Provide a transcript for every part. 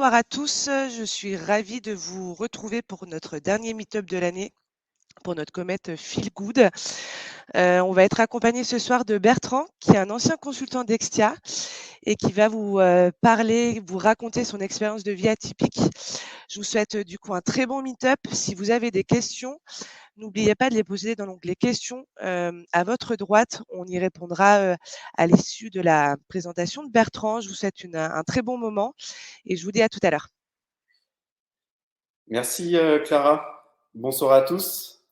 Bonsoir à tous, je suis ravie de vous retrouver pour notre dernier meet-up de l'année, pour notre comète Feel Good. On va être accompagné ce soir de Bertrand, qui est un ancien consultant d'Extia et qui va vous parler, vous raconter son expérience de vie atypique. Je vous souhaite du coup un très bon meet-up. Si vous avez des questions, n'oubliez pas de les poser dans l'onglet questions à votre droite. On y répondra à l'issue de la présentation de Bertrand. Je vous souhaite un très bon moment et je vous dis à tout à l'heure. Merci Clara. Bonsoir à tous.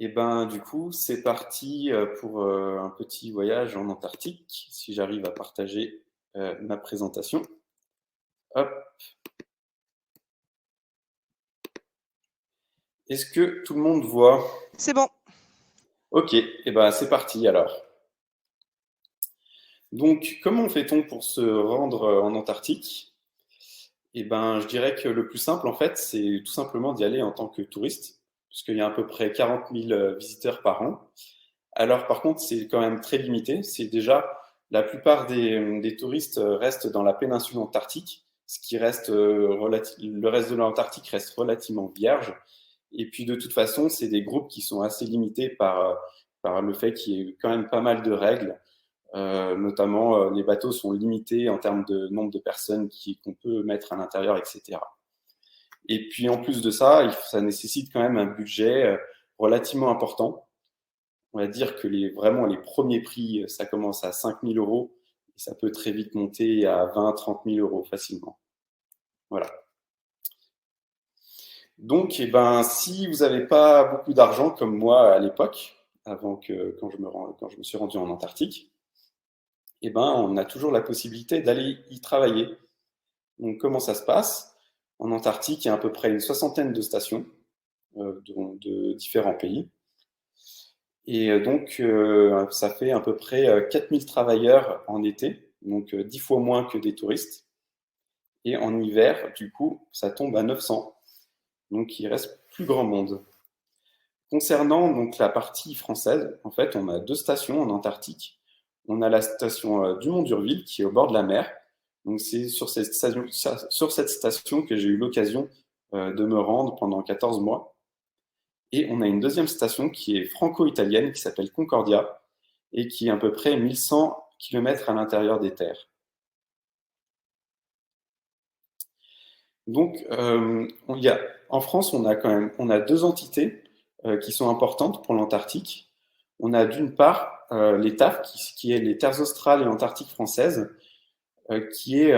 Et ben du coup, c'est parti pour un petit voyage en Antarctique, si j'arrive à partager ma présentation. Hop. Est-ce que tout le monde voit? C'est bon. Ok, et ben c'est parti alors. Donc, comment fait-on pour se rendre en Antarctique? Eh ben, je dirais que le plus simple, en fait, c'est tout simplement d'y aller en tant que touriste, puisqu'il y a à peu près 40 000 visiteurs par an. Alors, par contre, c'est quand même très limité. C'est déjà, la plupart des touristes restent dans la péninsule antarctique, ce qui reste, le reste de l'Antarctique reste relativement vierge. Et puis, de toute façon, c'est des groupes qui sont assez limités par le fait qu'il y ait quand même pas mal de règles. Notamment, les bateaux sont limités en termes de nombre de personnes qu'on peut mettre à l'intérieur, etc. Et puis, en plus de ça, ça nécessite quand même un budget relativement important. On va dire que vraiment les premiers prix, ça commence à 5 000 euros et ça peut très vite monter à 20 000 – 30 000 euros facilement. Voilà. Donc, eh ben, si vous n'avez pas beaucoup d'argent comme moi à l'époque, quand je me suis rendu en Antarctique, eh ben, on a toujours la possibilité d'aller y travailler. Donc, comment ça se passe? En Antarctique, il y a à peu près une soixantaine de stations de différents pays. Et donc, ça fait à peu près 4000 travailleurs en été, donc 10 fois moins que des touristes. Et en hiver, du coup, ça tombe à 900. Donc, il reste plus grand monde. Concernant donc la partie française, en fait, on a deux stations en Antarctique. On a la station Dumont d'Urville qui est au bord de la mer. Donc, c'est sur cette station que j'ai eu l'occasion de me rendre pendant 14 mois. Et on a une deuxième station qui est franco-italienne qui s'appelle Concordia et qui est à peu près 1100 km à l'intérieur des terres. Donc, en France, on a deux entités qui sont importantes pour l'Antarctique. On a d'une part les TAF, qui est les Terres australes et antarctiques françaises, qui est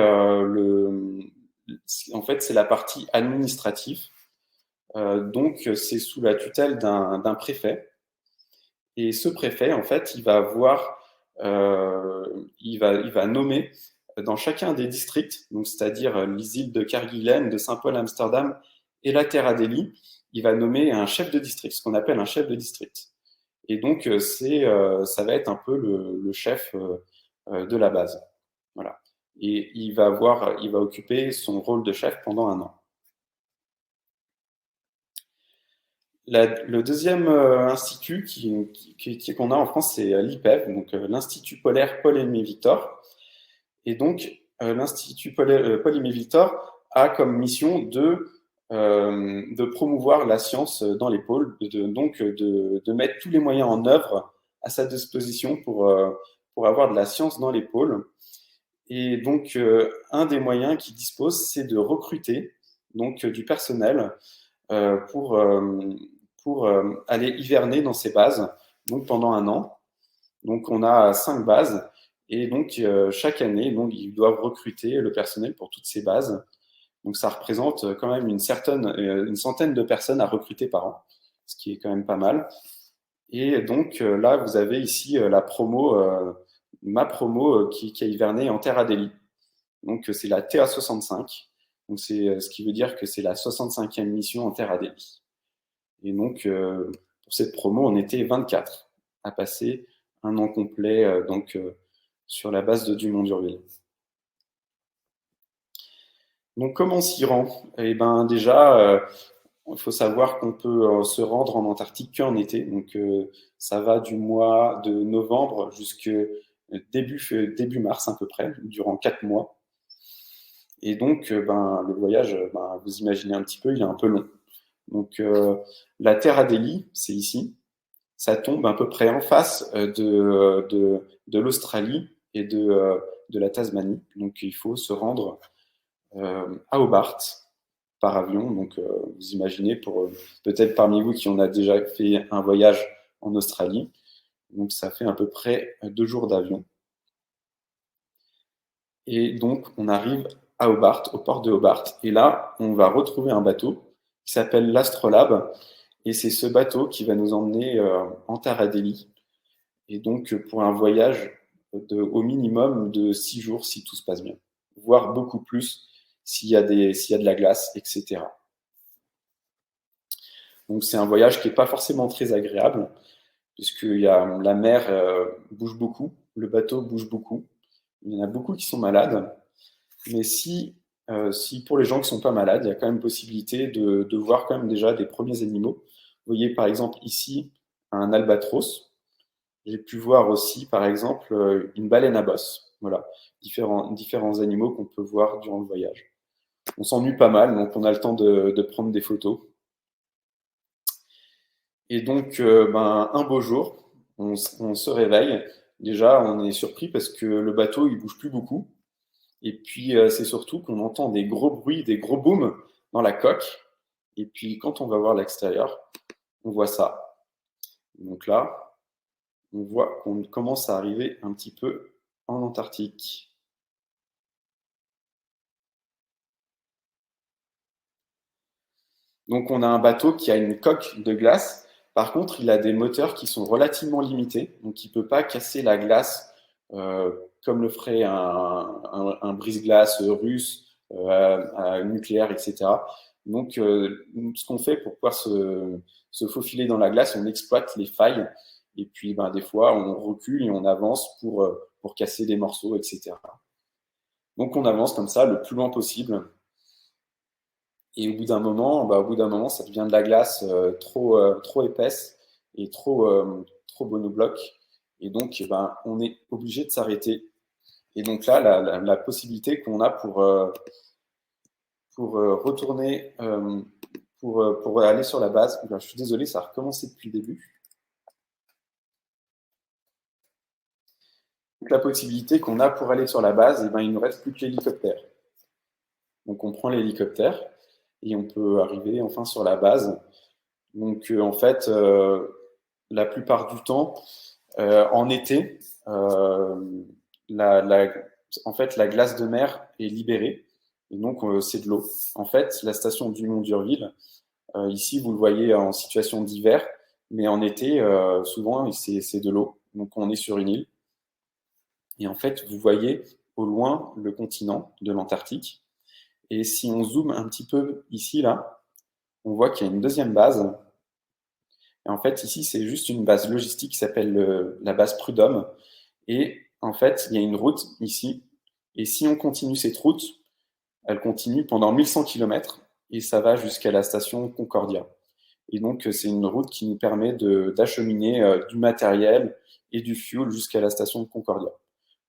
en fait, c'est la partie administrative. Donc, c'est sous la tutelle d'un préfet. Et ce préfet, en fait, il va nommer dans chacun des districts, donc c'est-à-dire les îles de Kerguelen, de Saint-Paul, Amsterdam et la Terre Adélie, il va nommer un chef de district, ce qu'on appelle un chef de district. Et donc, ça va être un peu le chef de la base. Voilà. Et il va occuper son rôle de chef pendant un an. Le deuxième institut qu'on a en France, c'est l'IPEV, donc l'Institut polaire Paul-Aimé Victor. Et donc, l'Institut Paul-Aimé Victor a comme mission de promouvoir la science dans les pôles, donc de mettre tous les moyens en œuvre à sa disposition pour avoir de la science dans les pôles. Et donc, un des moyens qu'il dispose, c'est de recruter donc, du personnel euh, pour, euh, pour aller hiverner dans ces bases donc pendant un an. Donc, on a 5 bases. Et donc, chaque année, donc, ils doivent recruter le personnel pour toutes ces bases. Donc, ça représente quand même une centaine de personnes à recruter par an, ce qui est quand même pas mal. Et donc, là, vous avez ici ma promo qui a hiverné en Terre Adélie. Donc, c'est la TA65. Donc, c'est ce qui veut dire que c'est la 65e mission en Terre Adélie. Et donc, pour cette promo, on était 24 à passer un an complet sur la base de Dumont d'Urville. Donc, comment on s'y rend? Eh ben, déjà, il faut savoir qu'on peut se rendre en Antarctique qu'en été. Donc, ça va du mois de novembre jusqu'à début mars à peu près, durant 4 mois. Et donc, le voyage, vous imaginez un petit peu, il est un peu long. Donc, la Terre Adélie, c'est ici. Ça tombe à peu près en face de l'Australie et de la Tasmanie. Donc, il faut se rendre à Hobart par avion. Donc, vous imaginez, pour peut-être parmi vous qui en a déjà fait un voyage en Australie, donc ça fait à peu près 2 jours d'avion. Et donc, on arrive à Hobart, au port de Hobart. Et là, on va retrouver un bateau qui s'appelle l'Astrolabe. Et c'est ce bateau qui va nous emmener en Terre Adélie. Et donc, pour un voyage au minimum de 6 jours, si tout se passe bien. Voire beaucoup plus s'il y a de la glace, etc. Donc, c'est un voyage qui n'est pas forcément très agréable, puisque la mer bouge beaucoup, le bateau bouge beaucoup. Il y en a beaucoup qui sont malades. Mais si pour les gens qui ne sont pas malades, il y a quand même possibilité de voir quand même déjà des premiers animaux. Vous voyez par exemple ici un albatros. J'ai pu voir aussi par exemple une baleine à bosse. Voilà, différents animaux qu'on peut voir durant le voyage. On s'ennuie pas mal, donc on a le temps de prendre des photos. Et donc, un beau jour, on se réveille. Déjà, on est surpris parce que le bateau, il bouge plus beaucoup. Et puis, c'est surtout qu'on entend des gros bruits, des gros booms dans la coque. Et puis, quand on va voir l'extérieur, on voit ça. Donc là, on voit qu'on commence à arriver un petit peu en Antarctique. Donc, on a un bateau qui a une coque de glace. Par contre, il a des moteurs qui sont relativement limités. Donc, il ne peut pas casser la glace comme le ferait un brise-glace russe, nucléaire, etc. Donc, ce qu'on fait pour pouvoir se faufiler dans la glace, on exploite les failles. Et puis, des fois, on recule et on avance pour casser des morceaux, etc. Donc, on avance comme ça le plus loin possible. Et au bout d'un moment, ça devient de la glace trop épaisse et trop monobloc. Et donc, on est obligé de s'arrêter. Et donc là, la possibilité qu'on a pour retourner, pour aller sur la base, je suis désolé, ça a recommencé depuis le début. Donc la possibilité qu'on a pour aller sur la base, il ne nous reste plus que l'hélicoptère. Donc on prend l'hélicoptère et on peut arriver enfin sur la base. Donc en fait, la plupart du temps, en été, en fait, la glace de mer est libérée et donc c'est de l'eau. En fait, la station du Mont d'Urville, ici vous le voyez en situation d'hiver, mais en été, souvent c'est de l'eau. Donc on est sur une île et en fait vous voyez au loin le continent de l'Antarctique. Et si on zoome un petit peu ici là, on voit qu'il y a une deuxième base. Et en fait, ici, c'est juste une base logistique qui s'appelle la base Prud'homme. Et en fait, il y a une route ici. Et si on continue cette route, elle continue pendant 1100 km et ça va jusqu'à la station Concordia. Et donc, c'est une route qui nous permet d'acheminer du matériel et du fuel jusqu'à la station de Concordia.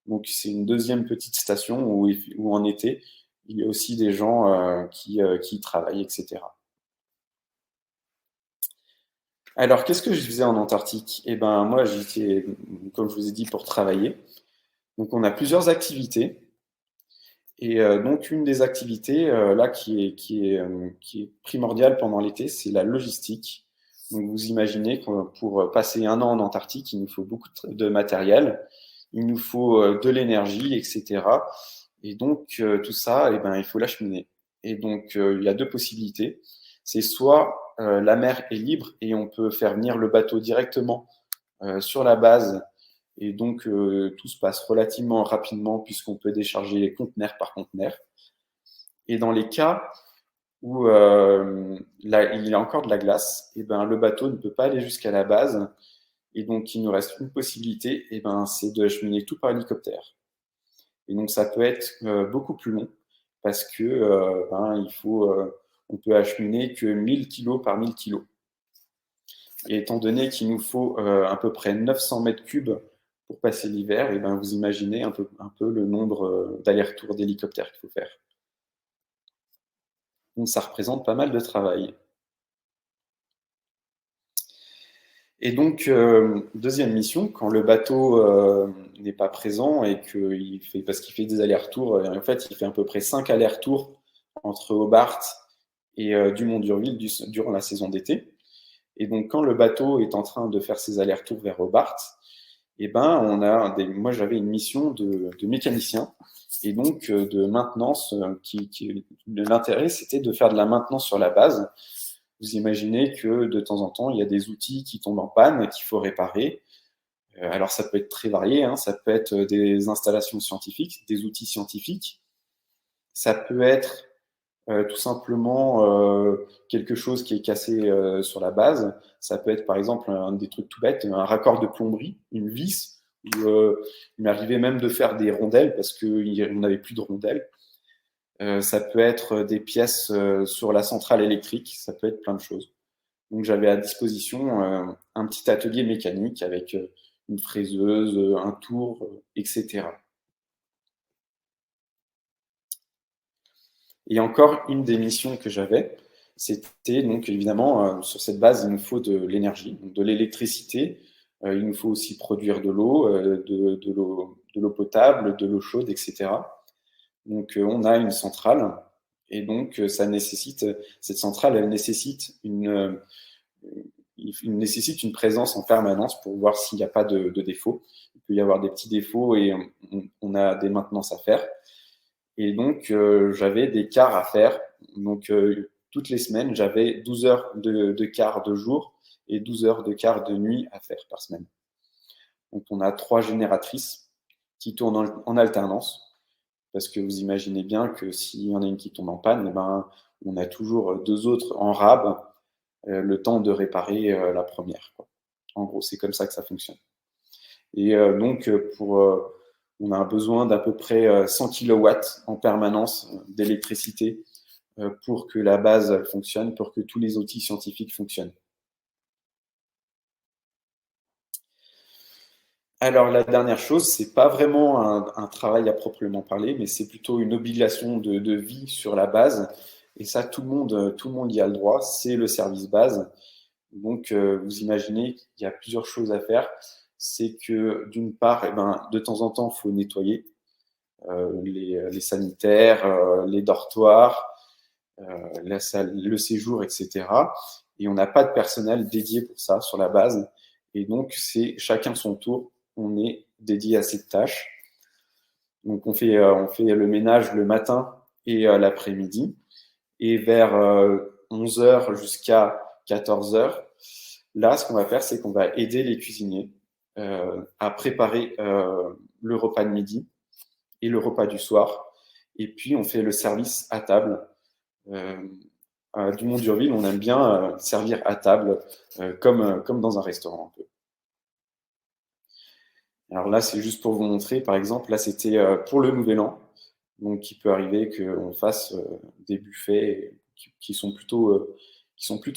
Donc, c'est une deuxième petite station où en été, il y a aussi des gens qui y travaillent, etc. Alors, qu'est-ce que je faisais en Antarctique? Eh ben, moi, j'étais, comme je vous ai dit, pour travailler. Donc, on a plusieurs activités. Et donc, une des activités là qui est primordiale pendant l'été, c'est la logistique. Donc, vous imaginez que pour passer un an en Antarctique, il nous faut beaucoup de matériel, il nous faut de l'énergie, etc. Et donc, tout ça, eh ben, il faut l'acheminer. Et donc, il y a deux possibilités. C'est soit la mer est libre et on peut faire venir le bateau directement sur la base et donc tout se passe relativement rapidement puisqu'on peut décharger conteneur par conteneur. Et dans les cas où là, il y a encore de la glace, et ben, le bateau ne peut pas aller jusqu'à la base. Et donc il nous reste une possibilité, et ben, c'est de cheminer tout par hélicoptère. Et donc ça peut être beaucoup plus long parce que on peut acheminer que 1000 kg par 1000 kg. Et étant donné qu'il nous faut à peu près 900 mètres cubes pour passer l'hiver, et ben vous imaginez un peu le nombre d'allers-retours d'hélicoptères qu'il faut faire. Donc ça représente pas mal de travail. Et donc, deuxième mission, quand le bateau n'est pas présent et parce qu'il fait des allers-retours, en fait, il fait à peu près 5 allers-retours entre Hobart et Dumont-Durville durant la saison d'été. Et donc, quand le bateau est en train de faire ses allers-retours vers Hobart, eh ben, moi, j'avais une mission de mécanicien et donc de maintenance. L'intérêt, c'était de faire de la maintenance sur la base. Vous imaginez que de temps en temps, il y a des outils qui tombent en panne et qu'il faut réparer. Alors, ça peut être très varié, hein. Ça peut être des installations scientifiques, des outils scientifiques. Ça peut être tout simplement quelque chose qui est cassé sur la base. Ça peut être par exemple des trucs tout bêtes, un raccord de plomberie, une vis. Il m'arrivait même de faire des rondelles parce qu'on n'avait plus de rondelles. Ça peut être des pièces sur la centrale électrique, ça peut être plein de choses. Donc j'avais à disposition un petit atelier mécanique avec une fraiseuse, un tour, etc. Et encore une des missions que j'avais, c'était donc évidemment sur cette base, il nous faut de l'énergie, de l'électricité. Il nous faut aussi produire de l'eau, de l'eau potable, de l'eau chaude, etc. Donc on a une centrale et donc cette centrale, elle nécessite une présence en permanence pour voir s'il n'y a pas de défaut. Il peut y avoir des petits défauts et on a des maintenances à faire. Et donc, j'avais des quarts à faire. Donc, toutes les semaines, j'avais 12 heures de quart de jour et 12 heures de quart de nuit à faire par semaine. Donc, on a 3 génératrices qui tournent en alternance. Parce que vous imaginez bien que s'il y en a une qui tombe en panne, eh ben, on a toujours 2 autres en rab, le temps de réparer la première, quoi. En gros, c'est comme ça que ça fonctionne. Et donc, on a besoin d'à peu près 100 kW en permanence d'électricité pour que la base fonctionne, pour que tous les outils scientifiques fonctionnent. Alors, la dernière chose, c'est pas vraiment un travail à proprement parler, mais c'est plutôt une obligation de vie sur la base. Et ça, tout le monde y a le droit, c'est le service base. Donc, vous imaginez qu'il y a plusieurs choses à faire. C'est que d'une part, eh ben, de temps en temps, il faut nettoyer les sanitaires, les dortoirs, la salle, le séjour, etc. Et on n'a pas de personnel dédié pour ça sur la base. Et donc, c'est chacun son tour. On est dédié à cette tâche. Donc, on fait le ménage le matin et l'après-midi. Et vers 11h jusqu'à 14h, là, ce qu'on va faire, c'est qu'on va aider les cuisiniers à préparer le repas de midi et le repas du soir. Et puis, on fait le service à table. À Dumont-Durville, on aime bien servir à table, comme dans un restaurant un peu. Alors là, c'est juste pour vous montrer, par exemple, là, c'était pour le Nouvel An. Donc, il peut arriver qu'on fasse des buffets qui sont plutôt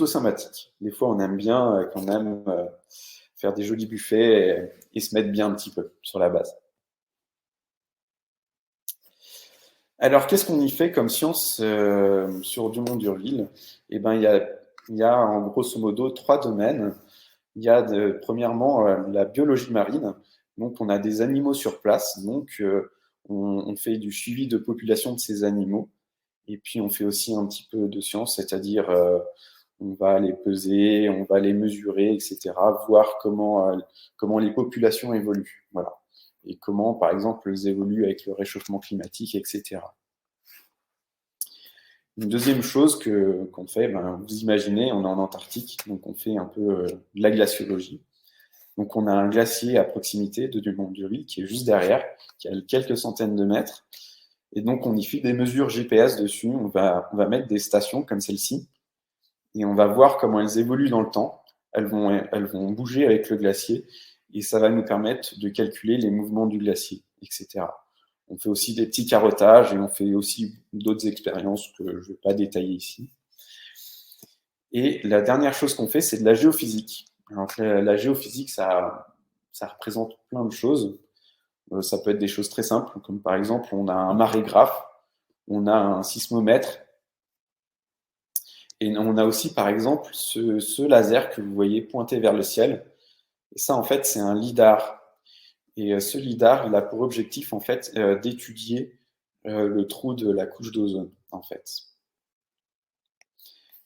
sympathiques. Des fois, on aime bien qu'on aime faire des jolis buffets et se mettre bien un petit peu sur la base. Alors, qu'est-ce qu'on y fait comme science sur Dumont-Durville? Eh ben, il y a en grosso modo 3 domaines. Il y a premièrement la biologie marine. Donc, on a des animaux sur place. Donc, on fait du suivi de population de ces animaux. Et puis, on fait aussi un petit peu de science, c'est-à-dire on va les peser, on va les mesurer, etc. Voir comment les populations évoluent. Voilà. Et comment, par exemple, elles évoluent avec le réchauffement climatique, etc. Une deuxième chose qu'on fait, ben, vous imaginez, on est en Antarctique, donc on fait un peu de la glaciologie. Donc on a un glacier à proximité de Dumont-Durville qui est juste derrière, qui a quelques centaines de mètres. Et donc on y fait des mesures GPS dessus, on va mettre des stations comme celle-ci, et on va voir comment elles évoluent dans le temps. Elles vont bouger avec le glacier, et ça va nous permettre de calculer les mouvements du glacier, etc. On fait aussi des petits carottages et on fait aussi d'autres expériences que je ne vais pas détailler ici. Et la dernière chose qu'on fait, c'est de la géophysique. Alors, la géophysique, ça représente plein de choses. Ça peut être des choses très simples, comme par exemple, on a un marégraphe, on a un sismomètre, Et on a aussi, par exemple, ce laser que vous voyez pointer vers le ciel. Et ça, en fait, c'est un lidar. Et ce lidar, il a pour objectif, en fait, d'étudier le trou de la couche d'ozone, en fait.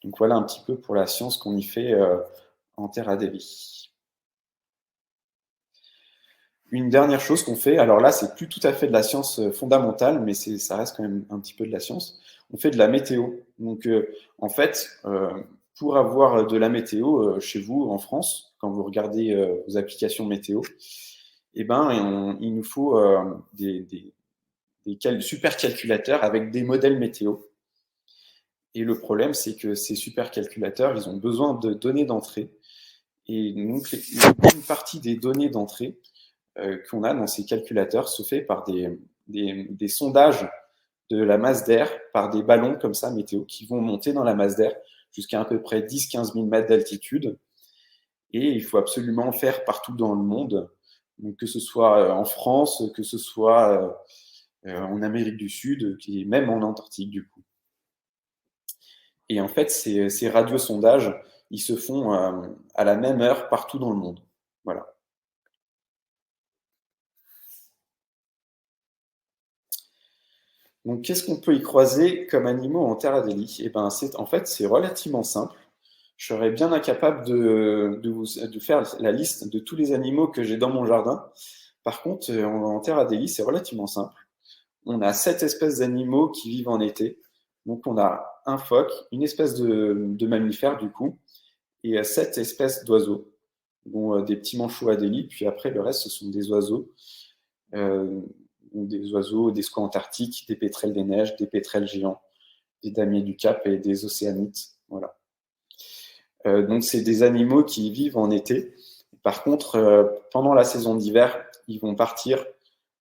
Donc voilà un petit peu pour la science qu'on y fait en Terre Adélie. Une dernière chose qu'on fait, alors là, c'est plus tout à fait de la science fondamentale, mais ça reste quand même un petit peu de la science. On fait de la météo. Donc, en fait, pour avoir de la météo chez vous en France, quand vous regardez vos applications météo, eh ben, il nous faut des supercalculateurs avec des modèles météo. Et le problème, c'est que ces supercalculateurs, ils ont besoin de données d'entrée. Et donc, une partie des données d'entrée qu'on a dans ces calculateurs se fait par des sondages de la masse d'air par des ballons comme ça, météo, qui vont monter dans la masse d'air jusqu'à à peu près 10-15 000 mètres d'altitude. Et il faut absolument faire partout dans le monde, donc que ce soit en France, que ce soit en Amérique du Sud, et même en Antarctique du coup. Et en fait, ces radiosondages, ils se font à la même heure partout dans le monde. Voilà. Donc, qu'est-ce qu'on peut y croiser comme animaux en Terre Adélie? Eh ben, en fait, c'est relativement simple. Je serais bien incapable de faire la liste de tous les animaux que j'ai dans mon jardin. Par contre, en Terre Adélie, c'est relativement simple. On a 7 espèces d'animaux qui vivent en été. Donc, on a un phoque, une espèce de mammifère, du coup, et 7 espèces d'oiseaux, dont des petits manchots Adélie. Puis après, le reste, ce sont des oiseaux. Des squats antarctiques, des pétrels des neiges, des pétrels géants, des damiers du Cap et des océanites. Voilà. Donc, c'est des animaux qui vivent en été. Par contre, pendant la saison d'hiver, ils vont partir.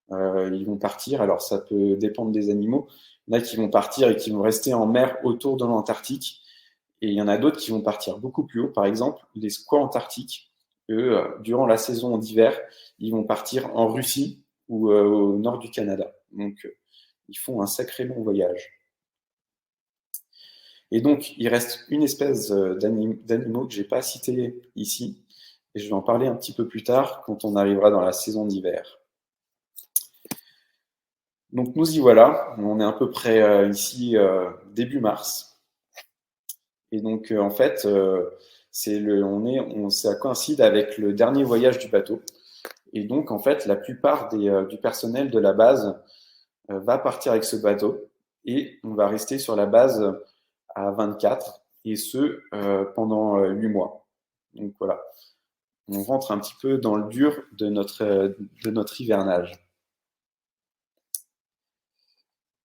Alors, ça peut dépendre des animaux. Il y en a qui vont partir et qui vont rester en mer autour de l'Antarctique. Et il y en a d'autres qui vont partir beaucoup plus haut. Par exemple, les squats antarctiques, eux, durant la saison d'hiver, ils vont partir en Russie ou au nord du Canada. Donc, ils font un sacré long voyage. Et donc, il reste une espèce d'animaux que je n'ai pas cité ici, et je vais en parler un petit peu plus tard quand on arrivera dans la saison d'hiver. Donc, nous y voilà, on est à peu près ici début mars. Et donc, en fait, ça coïncide avec le dernier voyage du bateau. Et donc, en fait, la plupart du personnel de la base va partir avec ce bateau et on va rester sur la base à 24 et ce pendant 8 mois. Donc voilà, on rentre un petit peu dans le dur de notre hivernage.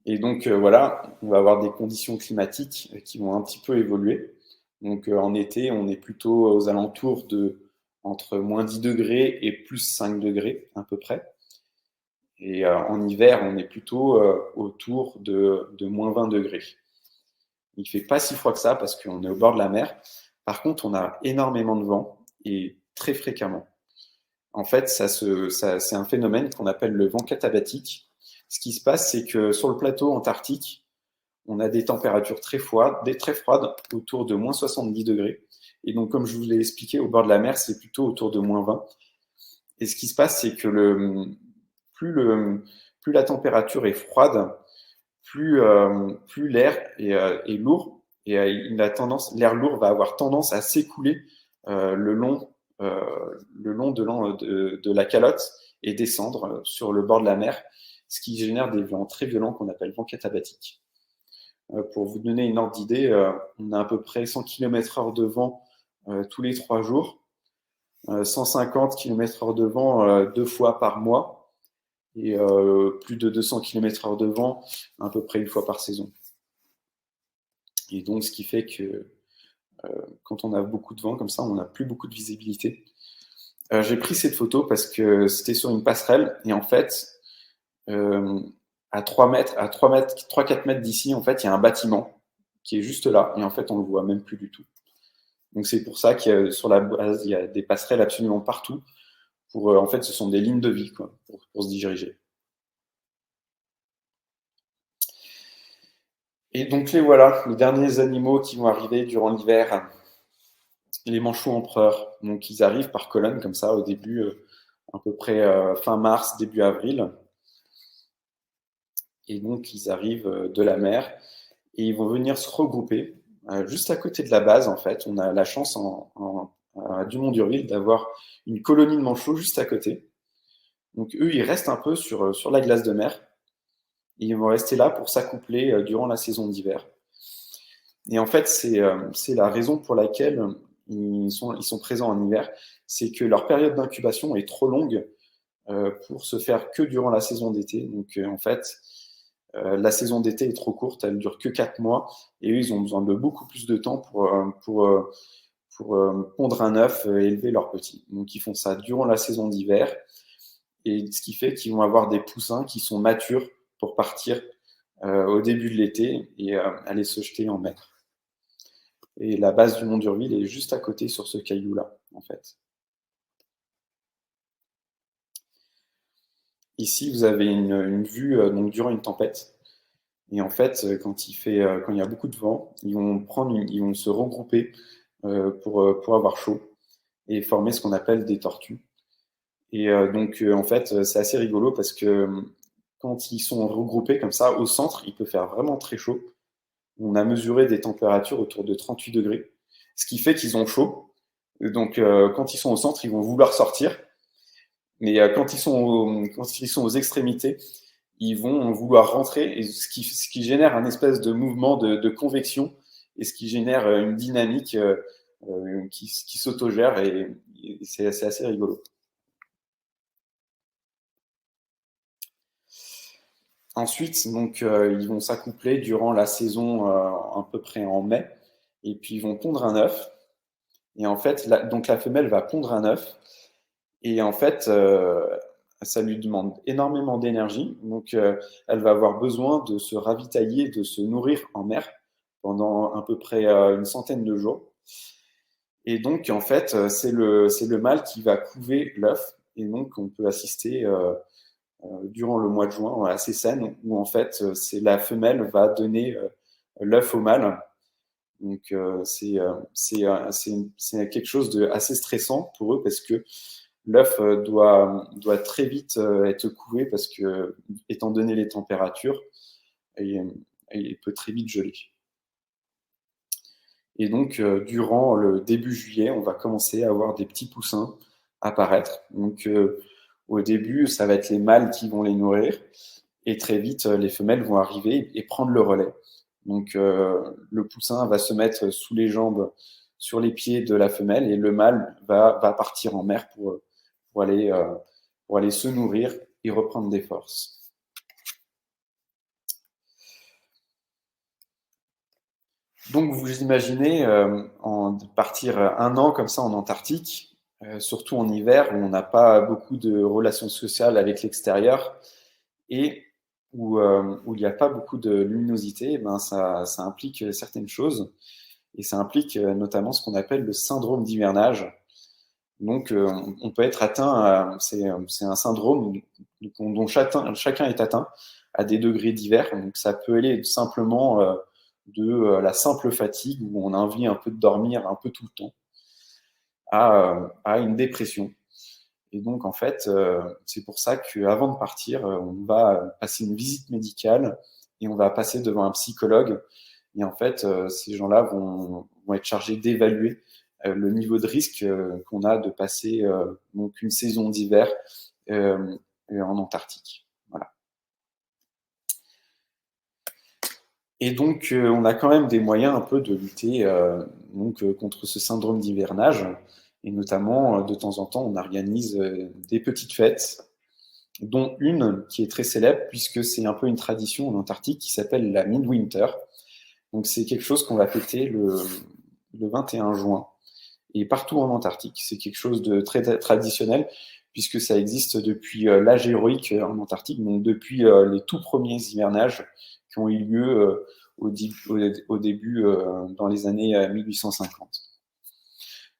Et donc voilà, on va avoir des conditions climatiques qui vont un petit peu évoluer. Donc en été, on est plutôt aux alentours de entre moins 10 degrés et plus 5 degrés à peu près. Et en hiver, on est plutôt autour de moins 20 degrés. Il ne fait pas si froid que ça parce qu'on est au bord de la mer. Par contre, on a énormément de vent et très fréquemment. En fait, c'est un phénomène qu'on appelle le vent katabatique. Ce qui se passe, c'est que sur le plateau antarctique, on a des températures très froides, autour de moins 70 degrés. Et donc, comme je vous l'ai expliqué, au bord de la mer, c'est plutôt autour de moins 20. Et ce qui se passe, c'est que plus la température est froide, plus l'air est lourd. Et l'air lourd va avoir tendance à s'écouler le long de la calotte et descendre sur le bord de la mer, ce qui génère des vents très violents qu'on appelle vents katabatiques. Pour vous donner une ordre d'idée, on a à peu près 100 km/h de vent tous les 3 jours, 150 km/h de vent 2 fois par mois et plus de 200 km/h de vent à peu près 1 fois par saison. Et donc, ce qui fait que quand on a beaucoup de vent comme ça, on n'a plus beaucoup de visibilité. J'ai pris cette photo parce que c'était sur une passerelle et en fait, à 3-4 mètres d'ici, en fait, il y a un bâtiment qui est juste là et en fait, on le voit même plus du tout. Donc, c'est pour ça que sur la base, il y a des passerelles absolument partout. En fait, ce sont des lignes de vie quoi, pour se diriger. Et donc les voilà, les derniers animaux qui vont arriver durant l'hiver, les manchots empereurs. Donc ils arrivent par colonne comme ça au début, à peu près fin mars, début avril. Et donc ils arrivent de la mer et ils vont venir se regrouper juste à côté de la base en fait. On a la chance à Dumont-d'Urville d'avoir une colonie de manchots juste à côté. Donc eux, ils restent un peu sur la glace de mer. Et ils vont rester là pour s'accoupler durant la saison d'hiver. Et en fait, c'est la raison pour laquelle ils sont présents en hiver, c'est que leur période d'incubation est trop longue pour se faire que durant la saison d'été. Donc en fait, la saison d'été est trop courte, elle dure que 4 mois, et eux, ils ont besoin de beaucoup plus de temps pour pondre un œuf et élever leurs petits. Donc ils font ça durant la saison d'hiver, et ce qui fait qu'ils vont avoir des poussins qui sont matures pour partir au début de l'été et aller se jeter en mer. Et la base du Mont d'Urville est juste à côté sur ce caillou-là, en fait. Ici, vous avez une vue donc durant une tempête. Et en fait, quand il y a beaucoup de vent, ils vont se regrouper pour avoir chaud et former ce qu'on appelle des tortues. Et donc, en fait, c'est assez rigolo parce que quand ils sont regroupés comme ça, au centre, il peut faire vraiment très chaud. On a mesuré des températures autour de 38 degrés, ce qui fait qu'ils ont chaud. Donc, quand ils sont au centre, ils vont vouloir sortir. Mais quand ils sont aux extrémités, ils vont vouloir rentrer, et ce qui génère un espèce de mouvement de convection, et ce qui génère une dynamique qui s'autogère, et c'est assez rigolo. Ensuite, donc, ils vont s'accoupler durant la saison à peu près en mai, et puis ils vont pondre un œuf. Et en fait, donc la femelle va pondre un œuf, et en fait, ça lui demande énormément d'énergie. Donc, elle va avoir besoin de se ravitailler, de se nourrir en mer pendant à peu près une centaine de jours. Et donc, en fait, c'est le mâle qui va couver l'œuf. Et donc, on peut assister durant le mois de juin à ces scènes où, en fait, c'est la femelle va donner l'œuf au mâle. Donc, c'est quelque chose de assez stressant pour eux parce que l'œuf doit très vite être couvé parce que, étant donné les températures, il peut très vite geler. Et donc, durant le début juillet, on va commencer à avoir des petits poussins apparaître. Donc, au début, ça va être les mâles qui vont les nourrir. Et très vite, les femelles vont arriver et prendre le relais. Donc, le poussin va se mettre sous les jambes, sur les pieds de la femelle, et le mâle va partir en mer pour aller, pour aller se nourrir et reprendre des forces. Donc vous imaginez partir un an comme ça en Antarctique, surtout en hiver où on n'a pas beaucoup de relations sociales avec l'extérieur et où il n'y a pas beaucoup de luminosité, eh ben ça implique certaines choses, et ça implique notamment ce qu'on appelle le syndrome d'hivernage. Donc on peut être atteint, c'est un syndrome dont chacun est atteint à des degrés divers. Donc ça peut aller simplement de la simple fatigue où on a envie un peu de dormir un peu tout le temps à une dépression. Et donc en fait, c'est pour ça qu'avant de partir, on va passer une visite médicale et on va passer devant un psychologue. Et en fait, ces gens-là vont être chargés d'évaluer le niveau de risque qu'on a de passer donc une saison d'hiver en Antarctique. Voilà. Et donc, on a quand même des moyens un peu de lutter contre ce syndrome d'hivernage. Et notamment, de temps en temps, on organise des petites fêtes, dont une qui est très célèbre, puisque c'est un peu une tradition en Antarctique qui s'appelle la Midwinter. Donc, c'est quelque chose qu'on va fêter le 21 juin. Et partout en Antarctique, c'est quelque chose de très traditionnel, puisque ça existe depuis l'âge héroïque en Antarctique, donc depuis les tout premiers hivernages qui ont eu lieu au début dans les années 1850.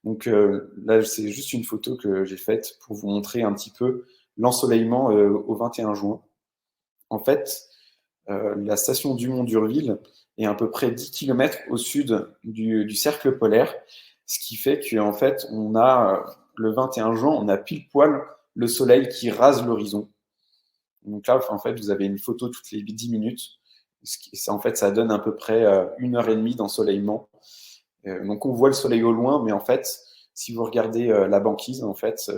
Donc là, c'est juste une photo que j'ai faite pour vous montrer un petit peu l'ensoleillement au 21 juin. En fait, la station Dumont-d'Urville est à peu près 10 km au sud du cercle polaire, ce qui fait qu'en fait, on a le 21 juin, on a pile poil le soleil qui rase l'horizon. Donc là, en fait, vous avez une photo toutes les 10 minutes. En fait, ça donne à peu près 1 heure et demie d'ensoleillement. Donc on voit le soleil au loin, mais en fait, si vous regardez la banquise, en fait,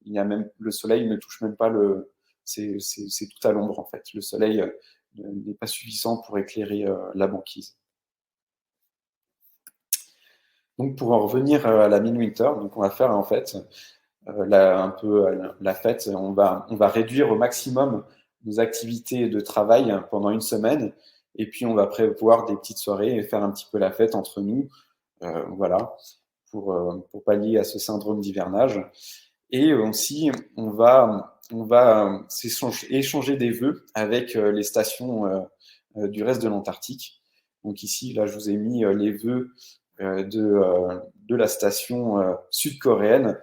il y a même, le soleil ne touche même pas le. C'est tout à l'ombre, en fait. Le soleil n'est pas suffisant pour éclairer la banquise. Donc pour en revenir à la Midwinter, donc on va faire en fait un peu la fête. On va réduire au maximum nos activités de travail pendant une semaine, et puis on va prévoir des petites soirées et faire un petit peu la fête entre nous, voilà, pour pallier à ce syndrome d'hivernage. Et aussi, on va échanger des vœux avec les stations du reste de l'Antarctique. Donc ici, là, je vous ai mis les vœux de la station sud-coréenne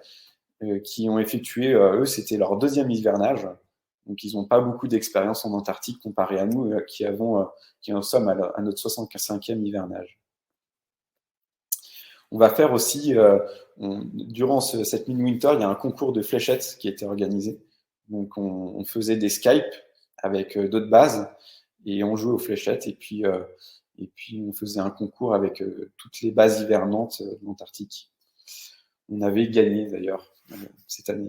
qui ont effectué, eux, c'était leur deuxième hivernage. Donc ils n'ont pas beaucoup d'expérience en Antarctique comparé à nous qui en sommes à notre 65e hivernage. On va faire aussi, durant cette Midwinter, il y a un concours de fléchettes qui a été organisé. Donc on faisait des Skype avec d'autres bases et on jouait aux fléchettes, et puis on faisait un concours avec toutes les bases hivernantes de l'Antarctique. On avait gagné d'ailleurs cette année.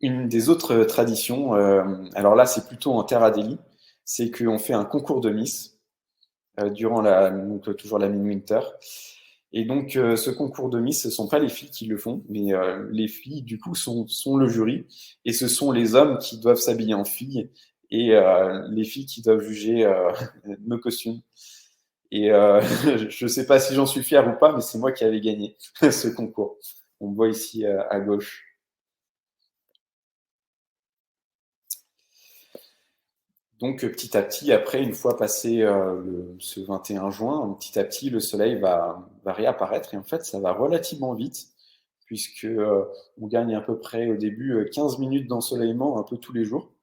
Une des autres traditions, alors là c'est plutôt en Terre Adélie, c'est qu'on fait un concours de Miss durant donc toujours la Midwinter. Et donc ce concours de Miss, ce ne sont pas les filles qui le font, mais les filles du coup sont le jury, et ce sont les hommes qui doivent s'habiller en filles et les filles qui doivent juger nos costumes. Et je ne sais pas si j'en suis fier ou pas, mais c'est moi qui avais gagné ce concours. On me voit ici à gauche. Donc petit à petit, après, une fois passé ce 21 juin, petit à petit, le soleil va réapparaître, et en fait, ça va relativement vite, puisque on gagne à peu près au début 15 minutes d'ensoleillement un peu tous les jours.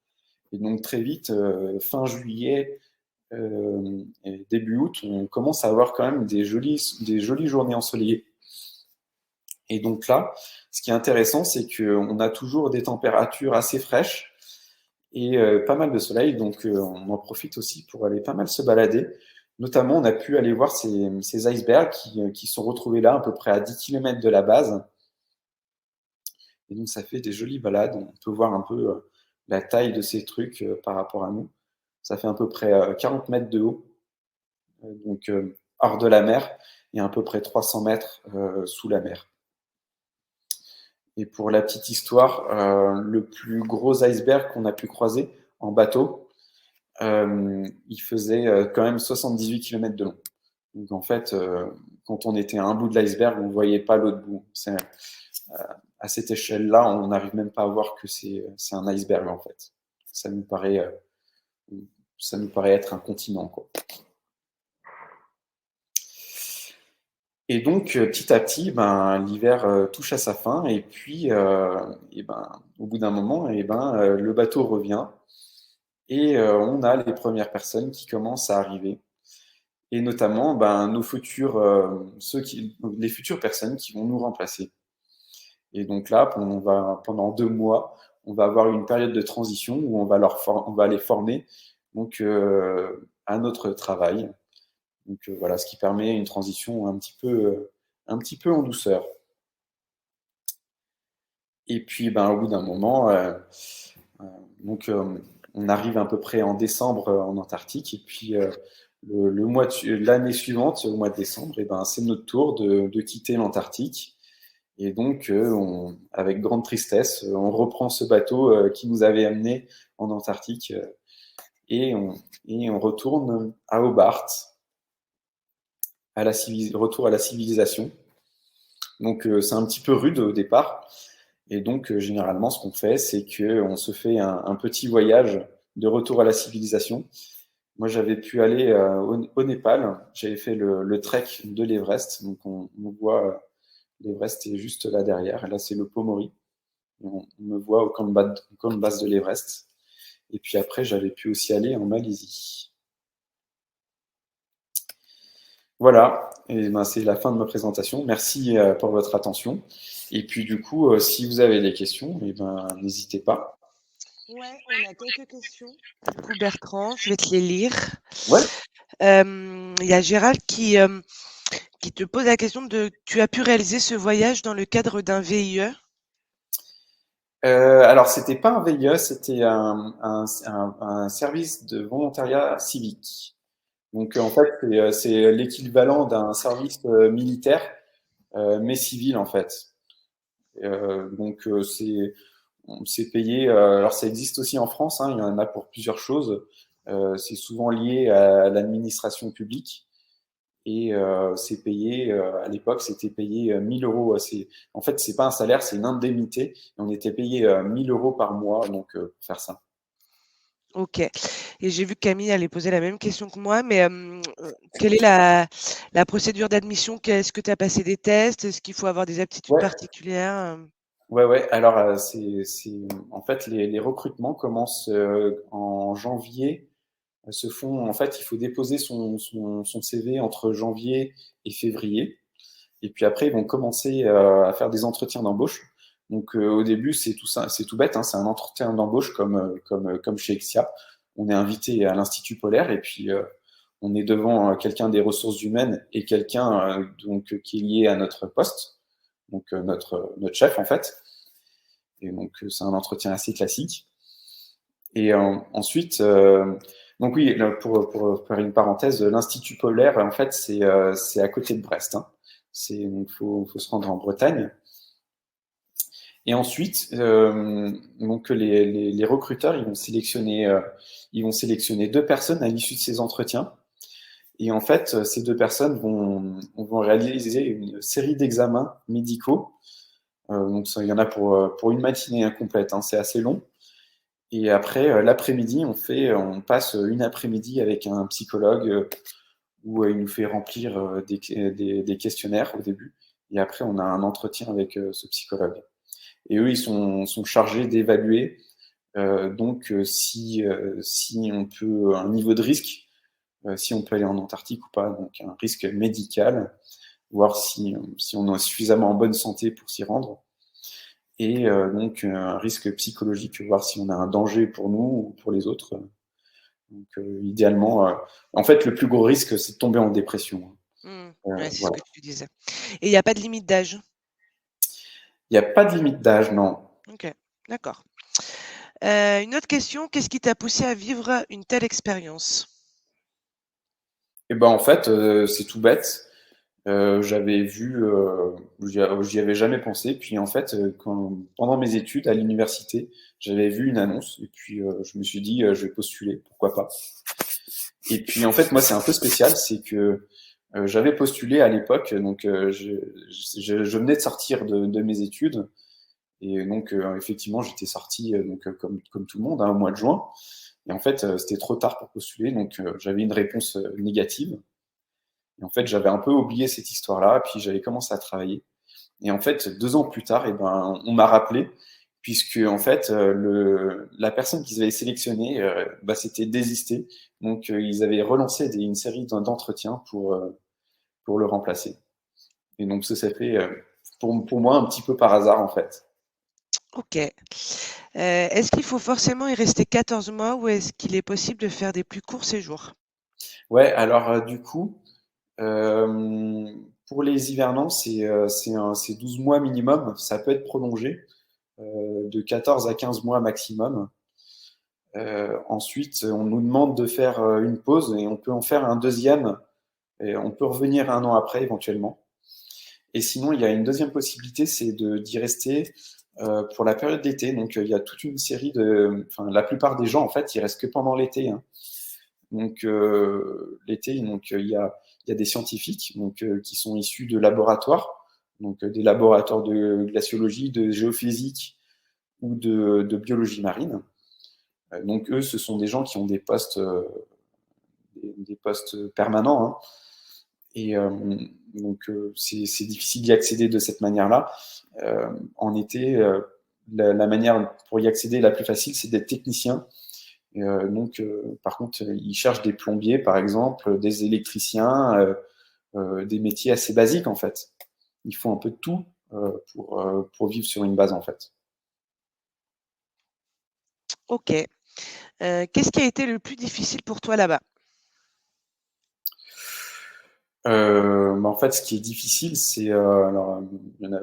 Et donc très vite, fin juillet et début août, on commence à avoir quand même des jolies journées ensoleillées. Et donc là, ce qui est intéressant, c'est qu'on a toujours des températures assez fraîches et pas mal de soleil, donc on en profite aussi pour aller pas mal se balader. Notamment, on a pu aller voir ces icebergs qui sont retrouvés là, à peu près à 10 km de la base. Et donc, ça fait des jolies balades. On peut voir un peu la taille de ces trucs par rapport à nous. Ça fait à peu près 40 mètres de haut, donc hors de la mer, et à peu près 300 mètres sous la mer. Et pour la petite histoire, le plus gros iceberg qu'on a pu croiser en bateau, il faisait quand même 78 km de long. Donc en fait, quand on était à un bout de l'iceberg, on ne voyait pas l'autre bout. À cette échelle-là, on n'arrive même pas à voir que c'est un iceberg en fait. Ça nous paraît être un continent, quoi. Et donc, petit à petit, l'hiver touche à sa fin, et puis, au bout d'un moment, le bateau revient, et on a les premières personnes qui commencent à arriver, et notamment les futures personnes qui vont nous remplacer. Et donc là, pendant 2 mois, on va avoir une période de transition où on va les former donc, à notre travail. Donc voilà, ce qui permet une transition un petit peu en douceur. Et puis au bout d'un moment, on arrive à peu près en décembre en Antarctique, et puis l'année suivante, au mois de décembre, c'est notre tour de quitter l'Antarctique. Et donc, avec grande tristesse, on reprend ce bateau qui nous avait amenés en Antarctique, et on retourne à Hobart, retour à la civilisation. Donc c'est un petit peu rude au départ, et donc généralement ce qu'on fait, c'est qu'on se fait un petit voyage de retour à la civilisation. Moi j'avais pu aller au Népal, j'avais fait le trek de l'Everest, donc on voit l'Everest est juste là derrière, et là c'est le Pomori, on me voit au camp de base de l'Everest. Et puis après, j'avais pu aussi aller en Malaisie. Voilà, et ben, c'est la fin de ma présentation. Merci pour votre attention. Et puis du coup, si vous avez des questions, eh ben, n'hésitez pas. Ouais, on a quelques questions. Du coup, Bertrand, je vais te les lire. Ouais. Il y a Gérald qui te pose la question de tu as pu réaliser ce voyage dans le cadre d'un VIE? Alors, c'était pas un VIE, c'était un service de volontariat civique. Donc, en fait, c'est l'équivalent d'un service militaire, mais civil, en fait. Donc, c'est payé. Alors, ça existe aussi en France, hein, il y en a pour plusieurs choses. C'est souvent lié à l'administration publique. Et c'est payé, à l'époque, c'était payé 1000 euros. En fait, c'est pas un salaire, c'est une indemnité. Et on était payé 1000 euros par mois donc, pour faire ça. OK, et j'ai vu que Camille allait poser la même question que moi, mais quelle est la procédure d'admission? Est-ce que tu as passé des tests? Est-ce qu'il faut avoir des aptitudes Ouais, particulières? ouais, ouais. Alors, en fait, les recrutements commencent en janvier. Se font, en fait, il faut déposer son CV entre janvier et février. Et puis après, ils vont commencer à faire des entretiens d'embauche. Donc au début, c'est tout ça, c'est tout bête, hein, c'est un entretien d'embauche comme chez Exia. On est invité à l'Institut Polaire et puis on est devant quelqu'un des ressources humaines et quelqu'un qui est lié à notre poste, donc notre chef en fait. Et donc c'est un entretien assez classique. Et ensuite, donc oui, là, pour faire une parenthèse, l'Institut Polaire, en fait, c'est à côté de Brest. Hein. Donc faut se rendre en Bretagne. Et ensuite, donc les recruteurs, ils vont sélectionner deux personnes à l'issue de ces entretiens. Et en fait, ces deux personnes vont réaliser une série d'examens médicaux. Donc ça, il y en a pour une matinée incomplète, hein, c'est assez long. Et après, l'après-midi, on passe une après-midi avec un psychologue où il nous fait remplir des questionnaires au début. Et après, on a un entretien avec ce psychologue. Et eux, ils sont chargés d'évaluer si on peut un niveau de risque, si on peut aller en Antarctique ou pas, donc un risque médical, voir si on est suffisamment en bonne santé pour s'y rendre, et donc un risque psychologique, voir si on a un danger pour nous ou pour les autres. Donc idéalement, en fait, le plus gros risque, c'est de tomber en dépression. Ouais, c'est ce Voilà. que tu disais, et il y a pas de limite d'âge? Il n'y a pas de limite d'âge, non. OK, d'accord. Une autre question, qu'est-ce qui t'a poussé à vivre une telle expérience? Et ben en fait, c'est tout bête. J'avais vu, j'y avais jamais pensé. Puis en fait, pendant mes études à l'université, j'avais vu une annonce et puis je me suis dit, je vais postuler, pourquoi pas. Et puis en fait, moi, c'est un peu spécial, c'est que j'avais postulé à l'époque, donc je venais de sortir de mes études et donc effectivement, j'étais sorti comme tout le monde, hein, au mois de juin. Et en fait, c'était trop tard pour postuler, donc j'avais une réponse négative. Et en fait, j'avais un peu oublié cette histoire-là, puis j'avais commencé à travailler. Et en fait, 2 ans plus tard, eh ben, on m'a rappelé, puisque en fait, la personne qu'ils avaient sélectionnée s'était désistée. Donc, ils avaient relancé une série d'entretiens pour le remplacer. Et donc, ça s'est fait pour moi un petit peu par hasard, en fait. OK. Est-ce qu'il faut forcément y rester 14 mois ou est-ce qu'il est possible de faire des plus courts séjours? Ouais, alors du coup, pour les hivernants, c'est 12 mois minimum. Ça peut être prolongé de 14 à 15 mois maximum. Ensuite, on nous demande de faire une pause et on peut en faire un deuxième. Et on peut revenir un an après éventuellement. Et sinon, il y a une deuxième possibilité, c'est d'y rester pour la période d'été. Donc, il y a toute une série enfin, la plupart des gens, en fait, ils restent que pendant l'été. Hein. Donc, l'été, il y a des scientifiques qui sont issus de laboratoires, donc des laboratoires de glaciologie, de géophysique ou de biologie marine. Donc, eux, ce sont des gens qui ont des postes permanents. Hein. Et donc, c'est difficile d'y accéder de cette manière-là. En été, la manière pour y accéder la plus facile, c'est d'être technicien. Donc, par contre, ils cherchent des plombiers, par exemple, des électriciens, des métiers assez basiques, en fait. Il faut un peu de tout pour vivre sur une base, en fait. OK. Qu'est-ce qui a été le plus difficile pour toi là-bas? En fait, ce qui est difficile, c'est alors il y en a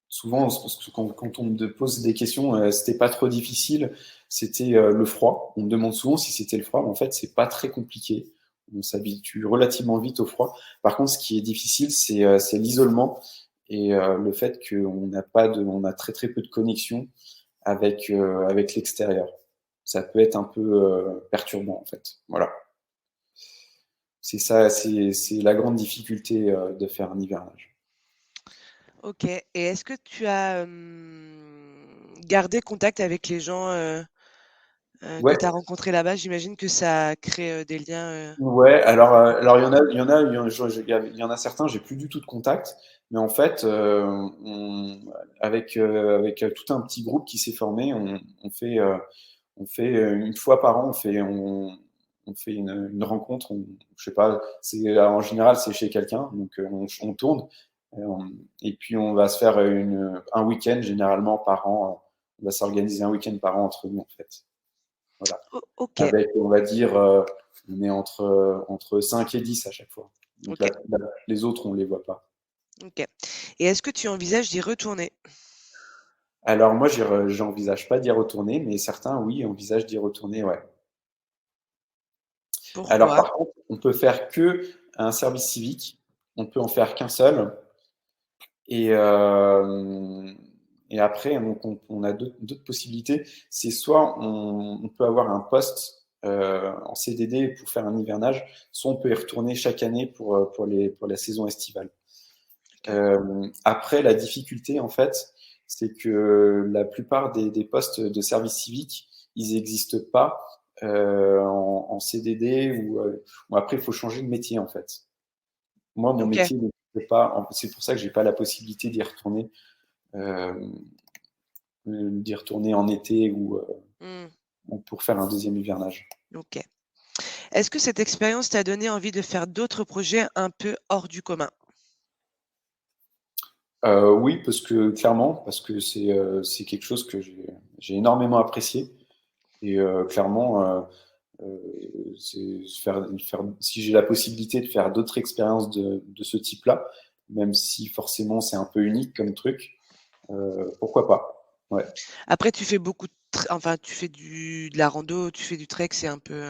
souvent parce que quand on me pose des questions, c'était pas trop difficile. C'était le froid. On me demande souvent si c'était le froid, mais en fait, c'est pas très compliqué. On s'habitue relativement vite au froid. Par contre, ce qui est difficile, c'est l'isolement et le fait on a très très peu de connexion avec l'extérieur. Ça peut être un peu perturbant en fait. Voilà. C'est ça, c'est la grande difficulté de faire un hivernage. OK, et est-ce que tu as, gardé contact avec les gens, que Ouais, tu as rencontrés là-bas? J'imagine que ça crée, des liens, ouais. Alors il y en a certains, j'ai plus du tout de contact, mais en fait, avec tout un petit groupe qui s'est formé, on fait une fois par an, on fait une rencontre. Je sais pas, en général c'est chez quelqu'un, donc on tourne. Et puis on va se faire un week-end généralement par an. On va s'organiser un week-end par an entre nous en fait. Voilà. OK, Avec, on va dire, on est entre 5 et 10 à chaque fois. Donc OK, les autres, on les voit pas. OK, et est-ce que tu envisages d'y retourner? Alors moi, j'envisage pas d'y retourner, mais certains, oui, envisagent d'y retourner, ouais. Alors Pourquoi? par contre, on peut faire que un service civique. On peut en faire qu'un seul. Et, euh, et après, donc, on a d'autres possibilités. C'est soit on peut avoir un poste en CDD pour faire un hivernage, soit on peut y retourner chaque année pour la saison estivale. OK. Après, la difficulté, en fait, c'est que la plupart des postes de service civique, ils n'existent pas en CDD ou après, il faut changer de métier, en fait. Moi, mon OK. métier n'existe pas. C'est pour ça que j'ai pas la possibilité euh, d'y retourner en été Mmh. ou pour faire un deuxième hivernage. OK. Est-ce que cette expérience t'a donné envie de faire d'autres projets un peu hors du commun? Oui, parce que c'est quelque chose que j'ai énormément apprécié. Et clairement, si j'ai la possibilité de faire d'autres expériences de ce type-là, même si forcément c'est un peu unique comme truc, pourquoi pas? Ouais. Après tu fais beaucoup enfin tu fais de la rando, tu fais du trek, c'est un peu,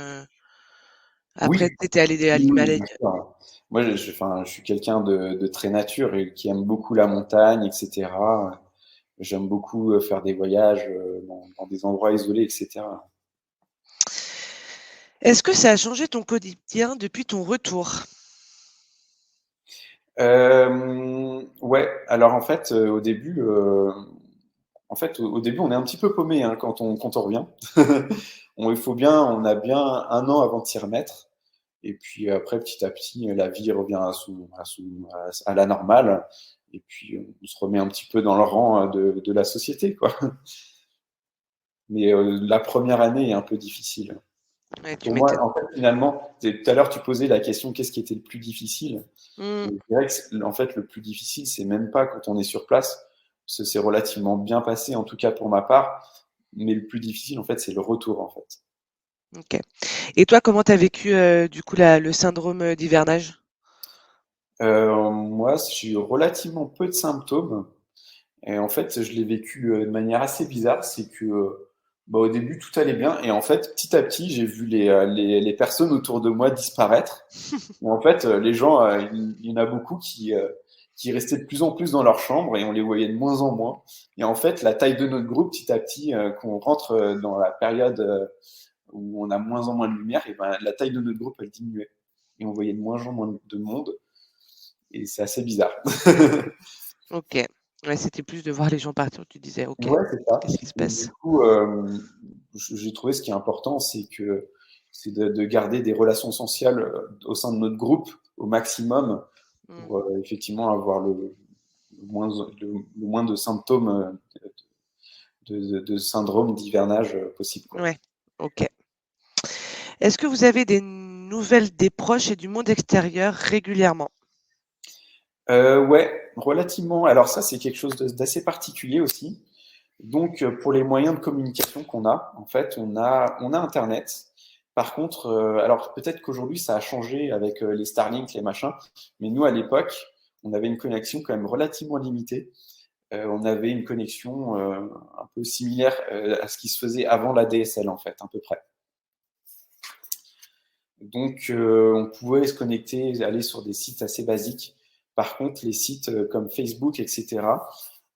Oui, après tu étais allé à oui, l'Himalaya. bien sûr. Moi, enfin, je suis quelqu'un de très nature et qui aime beaucoup la montagne, etc. J'aime beaucoup faire des voyages dans des endroits isolés, etc. Est-ce que ça a changé ton quotidien depuis ton retour? Ouais, alors en fait, au début, on est un petit peu paumé hein, quand on revient. On a bien un an avant de s'y remettre. Et puis après, petit à petit, la vie revient à la normale. Et puis, on se remet un petit peu dans le rang de la société, quoi. Mais la première année est un peu difficile. Ouais, tu Pour moi, m'étonnes. en fait, finalement, tout à l'heure, tu posais la question, qu'est-ce qui était le plus difficile? Et Mmh, je dirais que, en fait, le plus difficile, c'est même pas quand on est sur place, parce que c'est relativement bien passé, en tout cas pour ma part. Mais le plus difficile, en fait, c'est le retour, en fait. OK, et toi, comment tu as vécu, du coup la le syndrome, d'hivernage? Moi, j'ai eu relativement peu de symptômes. Et en fait, je l'ai vécu de manière assez bizarre. C'est que, bah, au début, tout allait bien. Et en fait, petit à petit, j'ai vu les personnes autour de moi disparaître. Et en fait, les gens, il y en a beaucoup qui restaient de plus en plus dans leur chambre et on les voyait de moins en moins. Et en fait, la taille de notre groupe, petit à petit, qu'on rentre dans la période où on a moins en moins de lumière, et ben, la taille de notre groupe, elle diminuait. Et on voyait de moins en moins de monde. Et c'est assez bizarre. OK. Ouais, c'était plus de voir les gens partir où tu disais: «OK, Ouais, c'est ça. qu'est-ce qui se Et du passe?» coup, j'ai trouvé ce qui est important, c'est de garder des relations sociales au sein de notre groupe au maximum Mmh. pour effectivement avoir le moins de symptômes de syndrome d'hivernage possible, quoi. Ouais, OK. Est-ce que vous avez des nouvelles des proches et du monde extérieur régulièrement? Ouais, relativement. Alors ça, c'est quelque chose d'assez particulier aussi. Donc, pour les moyens de communication qu'on a, en fait, on a Internet. Par contre, alors peut-être qu'aujourd'hui, ça a changé avec les Starlink, les machins, mais nous, à l'époque, on avait une connexion quand même relativement limitée. On avait une connexion un peu similaire à ce qui se faisait avant la DSL, en fait, à peu près. Donc, on pouvait se connecter, aller sur des sites assez basiques. Par contre, les sites comme Facebook, etc.,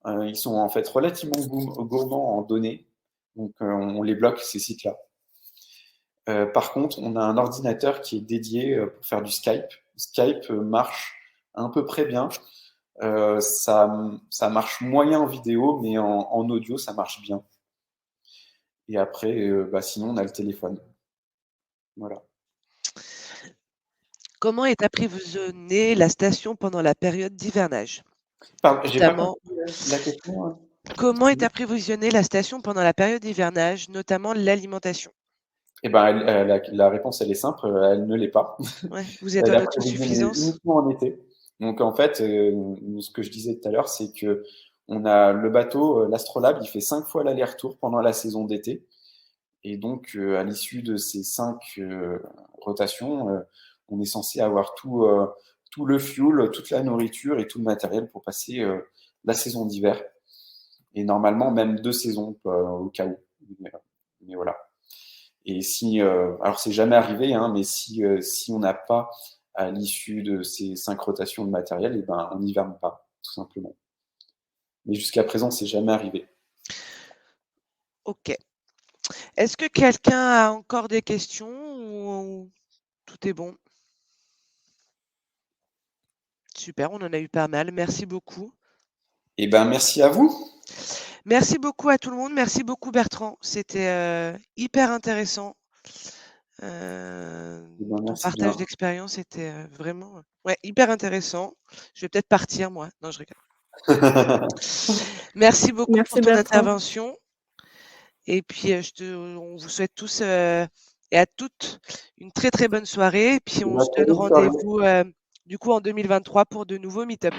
ils sont en fait relativement gourmands en données. Donc, on les bloque, ces sites-là. Par contre, on a un ordinateur qui est dédié pour faire du Skype. Skype marche à peu près bien. Ça marche moyen en vidéo, mais en audio, ça marche bien. Et après, sinon, on a le téléphone. Voilà. Comment est approvisionnée la station pendant la période d'hivernage? Pardon, j'ai pas Notamment, compris la question. Hein. comment est approvisionnée la station pendant la période d'hivernage, notamment l'alimentation? Eh ben, la réponse, elle est simple, elle ne l'est pas. Ouais, vous êtes Elle en est approvisionnée autosuffisance? uniquement en été. Donc, en fait, ce que je disais tout à l'heure, c'est que on a le bateau, l'Astrolabe, il fait 5 fois l'aller-retour pendant la saison d'été. Et donc, à l'issue de ces 5 rotations, on est censé avoir tout le fuel, toute la nourriture et tout le matériel pour passer la saison d'hiver. Et normalement, même 2 saisons au cas où. Mais voilà. Et si, alors c'est jamais arrivé, hein, mais si on n'a pas à l'issue de ces 5 rotations de matériel, eh ben, on n'hiverne pas, tout simplement. Mais jusqu'à présent, c'est jamais arrivé. Ok. Est-ce que quelqu'un a encore des questions ou tout est bon? Super, on en a eu pas mal. Merci beaucoup. Eh ben, merci à vous. Merci beaucoup à tout le monde. Merci beaucoup Bertrand. C'était hyper intéressant. Eh ben, Ton merci partage bien. d'expérience était vraiment ouais, hyper intéressant. Je vais peut-être partir moi. Non, je rigole. Merci beaucoup pour Merci ton Bertrand. intervention. Et puis, on vous souhaite tous et à toutes une très très bonne soirée. Et puis, Eh on ben, se très donne bonne soirée. rendez-vous du coup en 2023 pour de nouveaux meet-up.